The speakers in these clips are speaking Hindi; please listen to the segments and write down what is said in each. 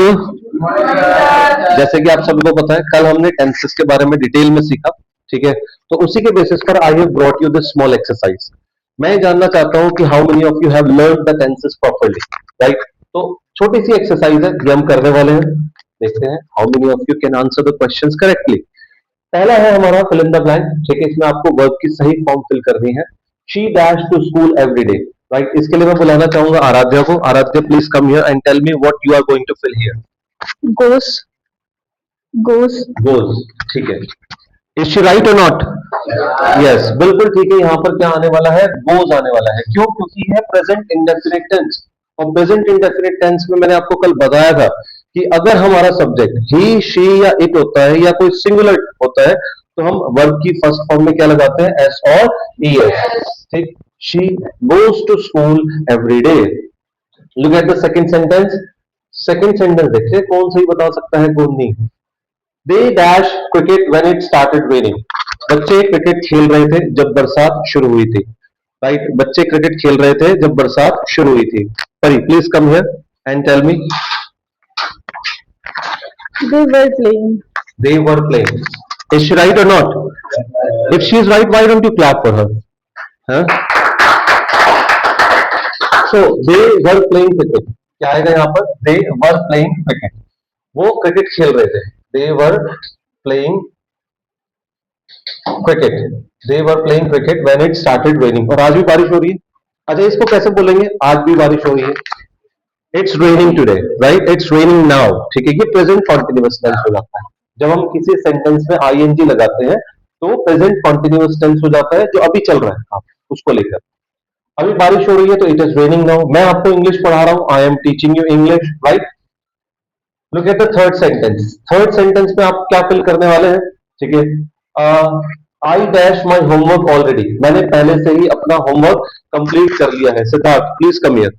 यू। जैसे कि आप सभी को पता है, कल हमने टेंसेस के बारे में डिटेल में सीखा, ठीक है। तो उसी के बेसिस पर I have brought you this small exercise. मैं जानना चाहता हूं कि how many of you have learn the tenses properly, right. तो छोटी सी एक्सरसाइज है, ये हम करने वाले हैं। देखते हैं how many of you can answer the questions correctly. पहला है हमारा फिल इन द ब्लैंक, ठीक है। इसमें आपको वर्ब की सही फॉर्म फिल करनी है। She dash to school every day, right. इसके लिए मैं बुलाना चाहूंगा आराध्या को। Aaradhya, please come here and tell me what you are going to fill here. goes goes goes, ठीक है। Is she right or not? Yes, बिल्कुल ठीक है। यहाँ पर क्या आने वाला है? गोज आने वाला है। क्यों? क्योंकि है प्रेजेंट इंडेफिनिट टेंस, और प्रेजेंट इंडेफिनिट टेंस में मैंने आपको कल बताया था कि अगर हमारा सब्जेक्ट ही, शी या इट होता है या कोई सिंगुलर होता है तो हम वर्ब की फर्स्ट फॉर्म में क्या लगाते हैं? एस और ईएस, ठीक। She goes to school every day. Look at the second sentence. Second sentence देखिए, कौन सही बता सकता है, कौन नहीं। They dash cricket when it started raining. बच्चे क्रिकेट खेल रहे थे जब बरसात शुरू हुई थी, राइट। बच्चे क्रिकेट खेल रहे थे जब बरसात शुरू हुई थी। Pari, please come here and tell me. they were playing They were playing. Is she right or not? If she is right, why don't you clap for her? Huh? So they were playing cricket. क्या आएगा यहाँ पर? They were playing cricket. वो क्रिकेट खेल रहे थे। They were playing cricket. They were playing cricket when it started raining. और आज भी बारिश हो रही है। अच्छा, इसको कैसे बोलेंगे? आज भी बारिश हो रही है। It's raining today, right? It's raining now. ठीक है, ये प्रेजेंट कॉन्टिन्यूअस टेंस हो जाता है। जब हम किसी सेंटेंस में आईएनजी लगाते हैं तो प्रेजेंट कॉन्टिन्यूअस टेंस हो जाता है, जो अभी चल रहा है आप उसको लेकर। अभी बारिश हो रही है तो इट इज रेनिंग नाउ। मैं आपको इंग्लिश पढ़ा रहा हूं, I am teaching you English, right. Look at the third sentence. Third sentence में आप क्या फिल करने वाले हैं? ठीक है, I dash my homework already. मैंने पहले से ही अपना होमवर्क कंप्लीट कर लिया है। Siddharth, please come here.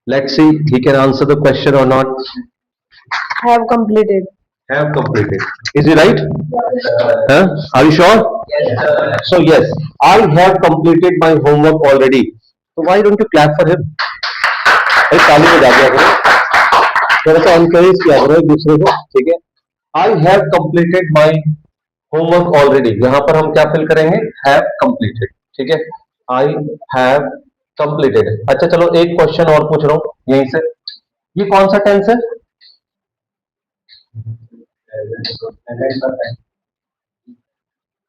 Let's see he can answer the question और not. have completed Have completed. Is he right? Huh? Are you sure? Yes. So yes, I have completed my homework already. So why don't you clap for him? एक ताली बजा दिया करो, थोड़ा सा encourage किया करो एक दूसरे को, ठीक है। I have completed my homework already. यहाँ पर हम क्या फिल करेंगे? Have completed, ठीक है। I have completed. अच्छा चलो, एक क्वेश्चन और पूछ रहा हूँ यहीं से। ये कौन सा टेंस है?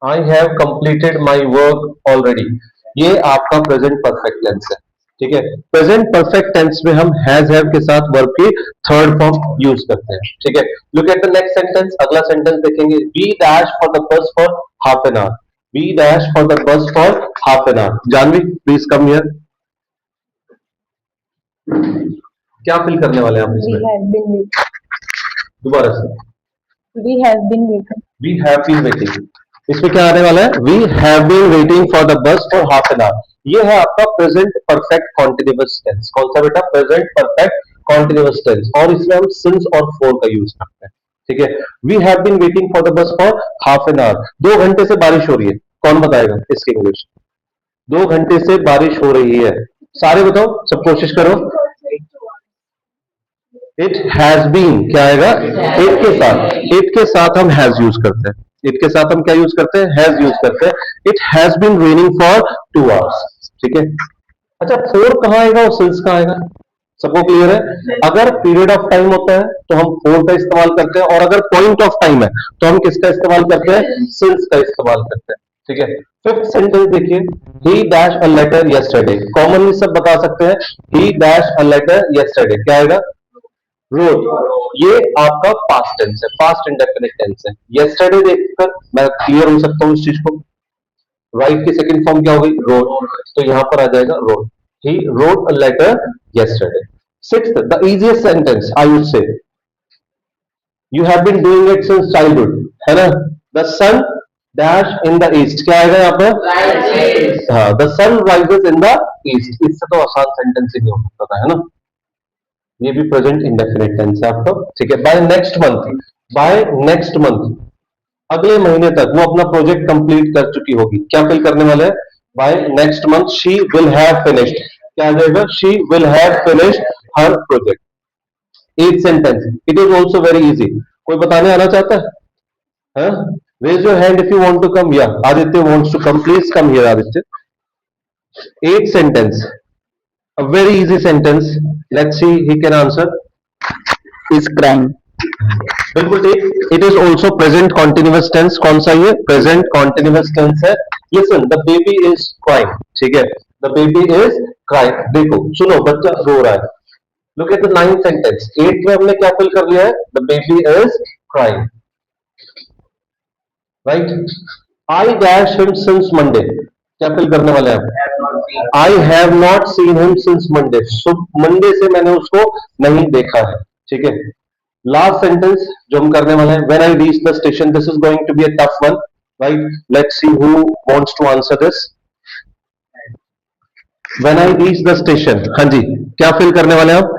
I have completed my work already. ये आपका प्रेजेंट परफेक्ट टेंस है, ठीक है। प्रेजेंट परफेक्ट टेंस में हम हैज हैव के साथ वर्ब की थर्ड फॉर्म यूज करते हैं, ठीक है। Look at the next sentence. अगला सेंटेंस देखेंगे। We dash for the bus for half an hour. We dash for the bus for half an hour. Janvi, please come here. क्या फिल करने वाले हैं आप we इसमें? have been waiting दोबारा से। we have been waiting We have been waiting. इसमें क्या आने वाला है? We have been waiting for the bus for half an hour. ये है आपका प्रेजेंट परफेक्ट कॉन्टिन्यूअस टेंस। कौन सा बेटा? Present perfect continuous tense. और इसमें हम सिंस और फॉर का यूज करते हैं, ठीक है। We have been waiting for the bus for half an hour. 2 घंटे से बारिश हो रही है। कौन बताएगा इसकी इंग्लिश? 2 घंटे से बारिश हो रही है। सारे बताओ, सब कोशिश करो। इट हैज बीन, क्या आएगा? इट के साथ, इट के साथ हम हैज यूज करते हैं। इट के साथ हम क्या यूज करते हैं? हैज यूज करते हैं। It has been raining for 2 hours, ठीक है। अच्छा, फोर कहाँ आएगा और सिंस कहाँ आएगा? सबको क्लियर है? अगर पीरियड ऑफ टाइम होता है तो हम फोर का इस्तेमाल करते हैं, और अगर पॉइंट ऑफ टाइम है तो हम किसका इस्तेमाल करते हैं? सिंस का इस्तेमाल करते हैं, ठीक है। फिफ्थ सेंटेंस देखिए। He dash a letter yesterday. Commonly सब बता सकते हैं। He dash a letter yesterday, क्या आएगा? रोड। ये आपका पास्ट टेंस है, पास्ट इंडेफिनिट टेंस है। यस्टरडे देखकर मैं क्लियर हो सकता हूँ इस चीज को। राइट की सेकंड फॉर्म क्या होगी? रोड। तो यहां पर आ जाएगा wrote. He wrote a letter yesterday. Sixth, the easiest sentence I would say, you have been doing it since childhood, है ना। The sun dash in the east, क्या आएगा यहाँ पर? हाँ, the sun rises in the east. इससे तो आसान सेंटेंस ही नहीं हो सकता था, है ना। ये भी प्रेजेंट इंडेफिनिट टेंस है आपका, ठीक है। By next month, by next month, अगले महीने तक वो अपना प्रोजेक्ट कंप्लीट कर चुकी होगी। क्या फिल करने वाले हैं? By next month she will have finished. क्या आ जाएगा? She will have finished her project. Eighth sentence. It is also very easy. कोई बताने आना चाहता है? Huh? Raise your hand if you want to come. Yeah, Aditya wants to come. Please come here, Aditya. Eighth sentence. A very easy sentence. Let's see. He can answer. is crying. बिल्कुल ठीक. It is also present continuous tense. कौन सा ये present continuous tense है? Listen, the baby is crying. ठीक है? The baby is crying. देखो, सुनो, बच्चा रो रहा है. Look at the ninth sentence. Eighth में हमने क्या fill कर लिया है? The baby is crying. Right? I dash him since Monday. क्या fill करने वाले हैं? I have not seen him since Monday. So Monday से मैंने उसको नहीं देखा है. ठीक है? Last sentence जो हम करने वाले हैं. When I reach the station, this is going to be a tough one, right? Let's see who wants to answer this. When I reach the station, हाँ जी, क्या fill करने वाले हैं आप?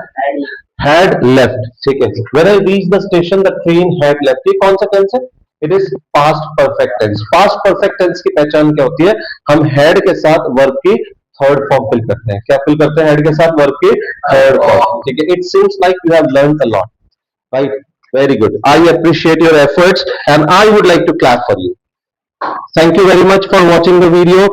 Had left. ठीक है? When I reach the station, the train had left. ये कौन सा tense है? It is past perfect tense. Past perfect tense की पहचान क्या होती है? हम had के साथ verb की third form fill करते हैं. क्या fill करते हैं? Had के साथ verb की third form. ठीक है? It seems like you have learned a lot. Right? Very good. I appreciate your efforts and I would like to clap for you. Thank you very much for watching the video.